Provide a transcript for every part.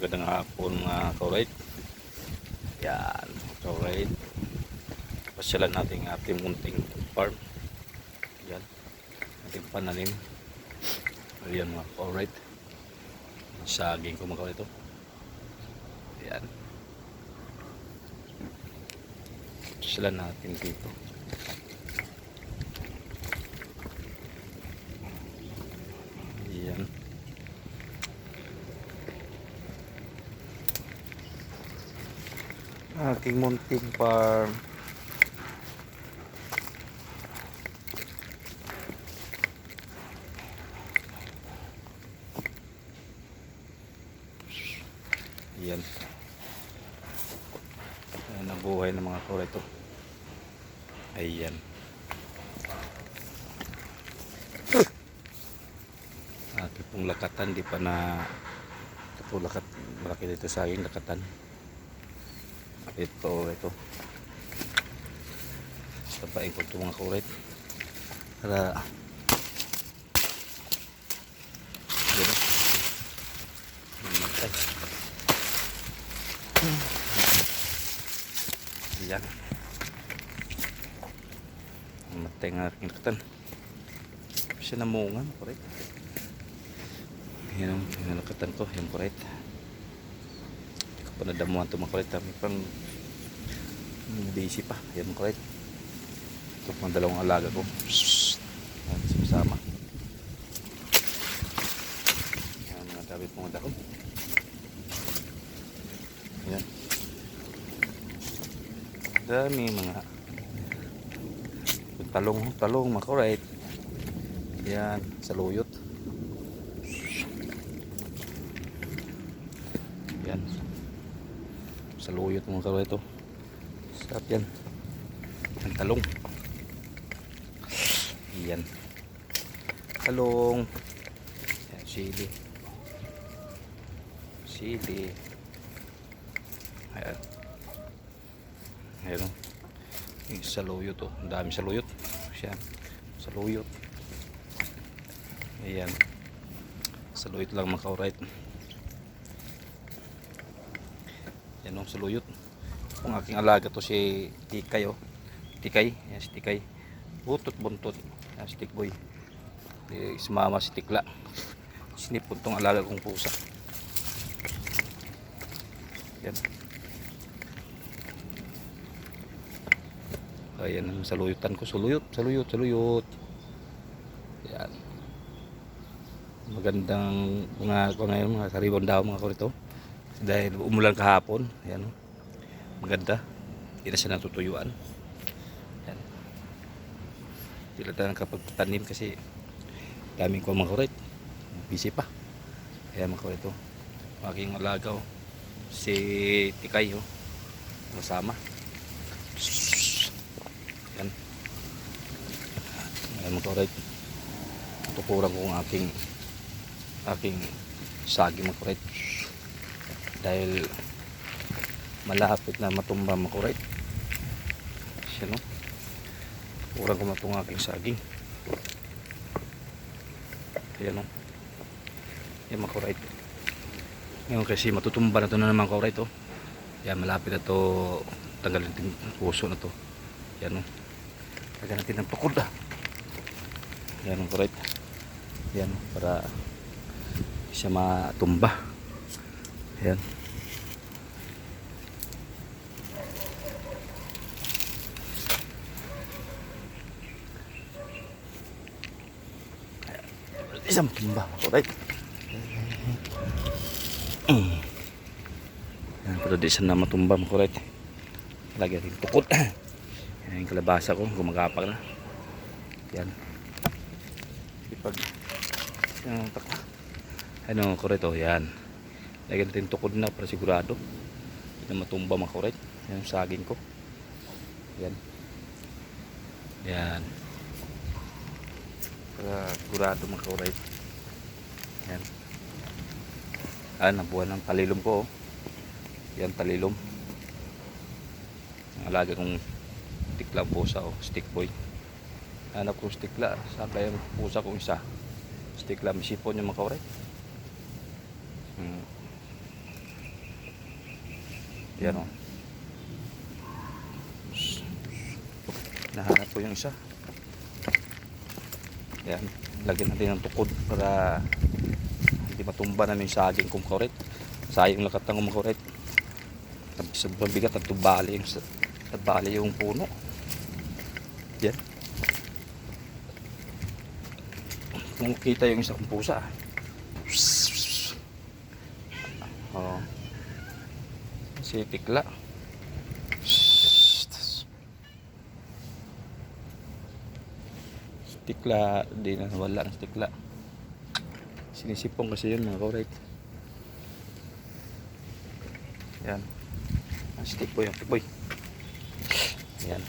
Magandang hapon mga ka-ride. Yan, ka-ride. Pasyalan natin ang ating munting farm. Yan, ating pananim. Ayan mga ka-ride. Saging ko mga ka-ride ito. Yan. Pasyalan natin dito. Yan. Aking munting farm. Yan. Ayan ang buhay ng mga kura ito. Ayan. Ating pong lakatan, di pa na ito lakat, malaki dito sa aking lakatan. Ito. Tapain ko ito mga kurit. Para gano'n. Mamatay. Ayan. Mamatay ng aking lakatan. Siya namungan kurit. Yan ang lakatan ko. Yan kurit. Hindi ko pa nadamuhan ito mga kurit. May pang busy pa. Yan mga kurit. Ito pang dalawang alaga ko. Yan, sama. Yan, mga dami pong dahon. Yan. Dami mga talong mga kurit. Yan, saluyot. Yan. Saluyot mga kurit ito. Sarap yan. Ang talong. Yan. Talong. Yan, sili. Ayan. Ayan. Yung saluyot oh. Ang dami saluyot. Yan. Saluyot. Ayan. Saluyot lang mga ka-right. Yan oh, saluyot. Ang aking alaga to si Tikay oh. Tikay. Yan si Tikay. Buntot. Yan si Tikboy. Si mama si Tikla. Sinipon tong alaga kong pusa. Yan. Ayan ang saluyutan ko. Saluyot. Yan. Magandang mga karibon daw mga kurito. Dahil umulan kahapon. Yan. Maganda. Hindi na siya natutuyuan. Yan. Hindi na tayo kapagtanim kasi daming ko mga kurit. Busy pa. Ayan mga kurito. Aking alaga oh. Si Tikay oh. Masama. Yan. Ayan mga kurit. Tukuran ko ang aking sagi mga kurit. Dahil malapit na matumba mga kurit. Siya no. Tukuran ko matong aking saging. Ayan no. Ayan mga kurit. Ngayon kasi matutumba na ito na naman kauray ito. Yan, malapit na ito. Tanggalin natin ang puso na ito. Yan o. Lagyan natin ng tukod ah. Yan o kauray. Yan o. Para siya matumba. Yan. Isang matumba kauray. Yan, pero di siya na matumba mga kurit. Lagyan natin tukod. Yan yung kalabasa ko, gumagapag na. Yan. Ipag yan, takla. Ano kurit oh, yan. Lagyan natin tukod na para sigurado hindi na matumba mga kurit. Yan yung saging ko. Yan. Yan. Para sigurado mga kurit. Yan. Nabuhan ng talilom ko oh. Yan talilom. Ang alaga kong tikla pusa oh, stick boy. Hanap kong stikla, saka yung pusa kong isa. Stikla, may sipon yung mga kauray. Yan o. Nahanap ko yung isa. Yan. Lagyan natin ng tukod para hindi matumba namin yung saging kung correct. Sayang lakat ng kumakorek. Sobrang bigat at tubali yung puno. Yan. Kung kita yung isa kong pusa. Oh. Si tikla. Tikla, di na wala ng tikla. Sinisipong kasi yun mga korek. Yan. Ang stick boy, yan.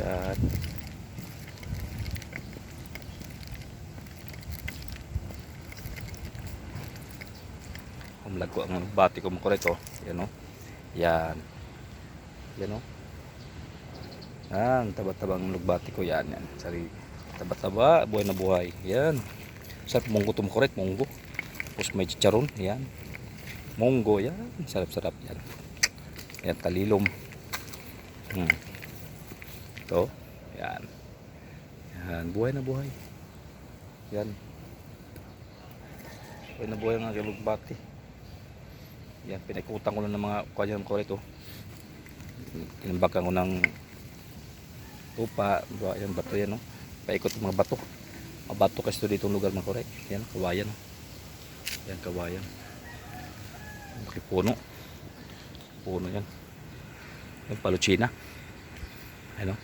Yan. Umlago ang bati ko mga korek oh. Yan oh. Yan. Yan oh. Yan, taba-tabang lugbati ko yan. Sari taba-taba, buhay na buhay. Yan. Sarap munggo to korek, munggo. Tapos may chicharon, yan. Munggo, yan. Sarap-sarap yan. Yan, talilom. Ito, yan. Yan, buhay na buhay. Yan. Buhay na buhay ang aking lugbati. Yan, pinaikutan ko lang ng mga kanyang korek to. Tinambakan ko ng tupa, yan, bato yan, no? Paikot ng mga bato. Mga bato kasi dito lugar mga korek. Yan, kawayan. Yan, kawayan. Laki puno. Puno yan. Yan, paluchina. Ano?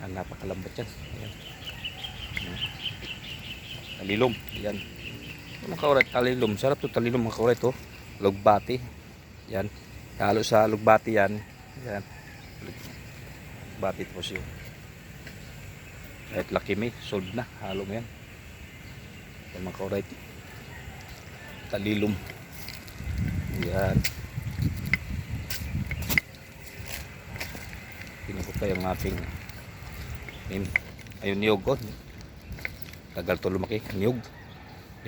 Yan, napakalambot yan. Yan. Talilom. Yan. Mga korek, talilom. Sarap to talilom mga korek to. Lugbati. Yan. Halo sa lugbati yan. Yan. Lugbati po siya. Kahit laki may, solve na. Halo mo yan. Yan mga korek. Talilom. Yan. Pinukot pa yung aking ayun niyog oh. Tagal to lumaki. Niyog.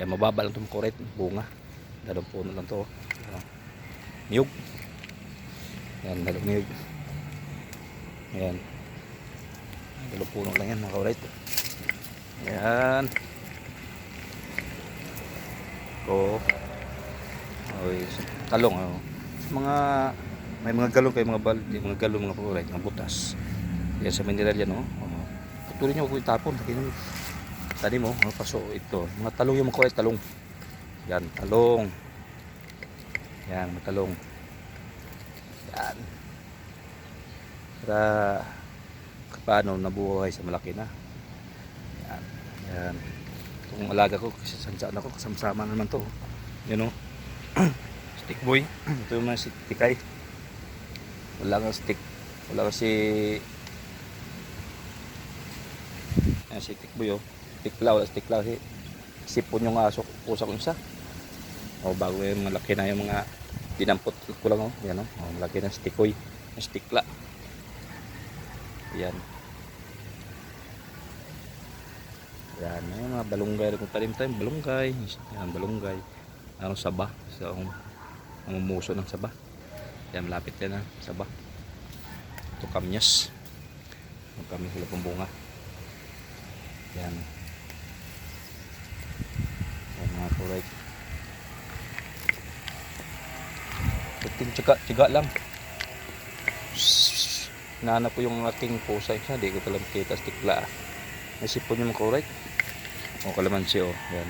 Yan, mababa lang itong korek. Bunga. Dalawang puno lang to. Niyog. Yan, dalawang niyog. Yan. Dalawang puno lang yan mga korek. Yan. Oh. Oy, talong oh. Mga may mga galong kay mga balde, mga galong mga korek, mga butas. Yan sa mineral yan oh. Putulin niyo ko itapon, takin tadi mo, mga paso ito. Mga talong yung mga korek, talong. Yan, talong. Yan, mga talong. Yan. Para paano nabuhay sa malaki na. Yan. Yan. Itong alaga ko kasi sansaan ako, kasama naman to. Yan o. Stick boy. Ito yung mga tikay. Wala nga stick. Wala kasi yan si stick boy o. Tikla, wala stick lang kasi sipon yung aso, pusa kong isa. O bago yung malaki na yung mga dinampot ko lang o. Yan o. Malaki na stick boy. Stickla. Yan. Yan, may mga balunggay kung talim-talim, balunggay. Yan, balunggay. Ano, saba. So, mamumuso ng saba. Yan, malapit yan na, saba. Ito, kamyas. Yung kamyas, wala pong bunga. Yan. Yan, mga korek. Puting tiga lang. Hinahanap ko yung aking pusa. Hindi ko talagang kita, tikla. May sipon yung mga korek. O, kalamansi o. Yan.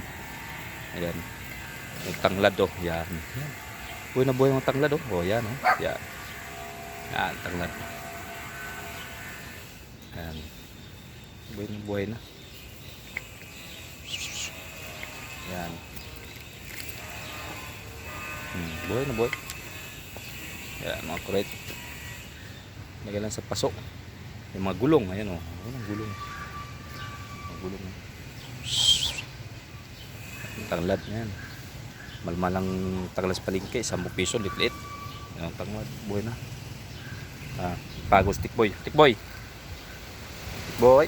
Ayan. Yung tanglad o. Yan. Yan. Buhay na buhay yung tanglad o. O, yan o. Yan. Yan, tanglad. Yan. Buhay na buhay na. Yan. Buhay na buhay. Yan, mga korek. Lagyan lang sa paso. Yung mga gulong. Ayan o. Ayan ang gulong. Mga gulong. Tanglad yan. Malmalang tanglad sa palengke, 10 piso, lit-lit. Yan, tanglad, buhay na. Pago stick boy. Stick boy. Stick boy.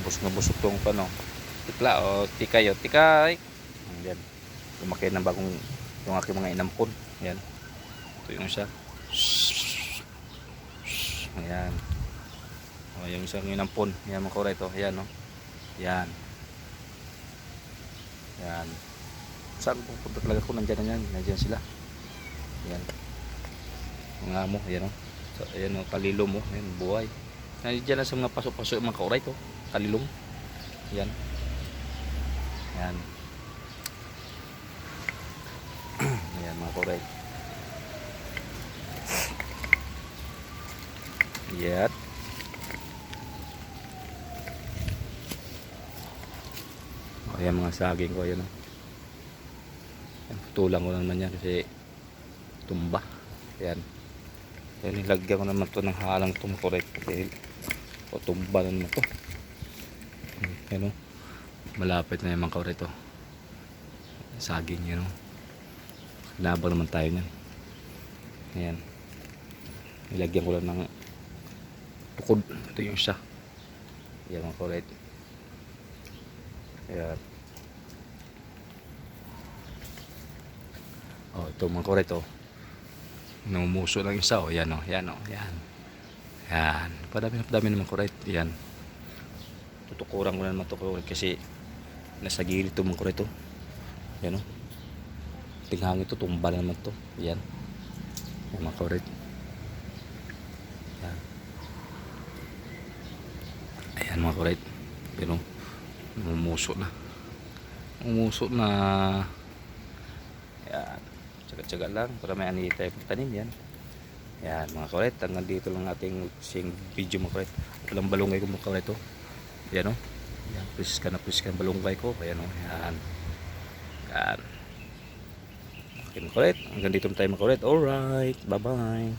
busog na busog tong ano. Tikla o tikay o tikay. Yan. Lumaki ng bagong yung aking mga inampon. Yan. Ito yung isa. Ayan. O, yung isang inampon. Yan mga kauray ito. Ayan o. Yan. Yan. Saan pupunta talaga ko? Nandyan na yan. Nandyan sila. Yan. Mga amo. Ayan o. So, ayan o. Kalilom o. Ayan. Buhay. Nandyan na sa mga paso-paso yung mga kauray to. Kalilom. Ayan. Ayan. Ayan mga kauray. Ayan. Ayan mga saging ko. Ayan o. Tulang ko naman yan kasi tumba. Ayan. Ayan, nilagyan ko naman to ng halang tumukurit kasi o tumba na naman to. Ayan o. Malapit na yung mga kaurit to. Saging yan o. Labang naman tayo nyan. Ayan. Nilagyan ko lang ng tukod. Ito yung isa. Ayan mga kaurit. Ayan. Oh, ito mga kaurit to. Numuso lang isa o. Yan o. Yan o. Yan. Yan. Padami naman kaurit. Yan. Tutukuran ko na naman ito kaurit kasi nasa gilid ito mga kaurit to. Yan o. Tinghangin ito. Tumba na naman ito. Yan. Yan mga kaurit. Yan. Ayan mga kaurit. Pero numuso na. Numuso na. Yan. Tsaga-tsaga lang para may ani tayo pagtanim yan. Yan mga kaurit, hanggang dito lang ating sing video mga kaurit. Walang balungay ko mga kaurit to. Yan o. Yan, please ka balungay ko. Ayan o. Yan. Yan. Okay mga kaurit, hanggang dito tayo mga kaurit. Alright, bye bye.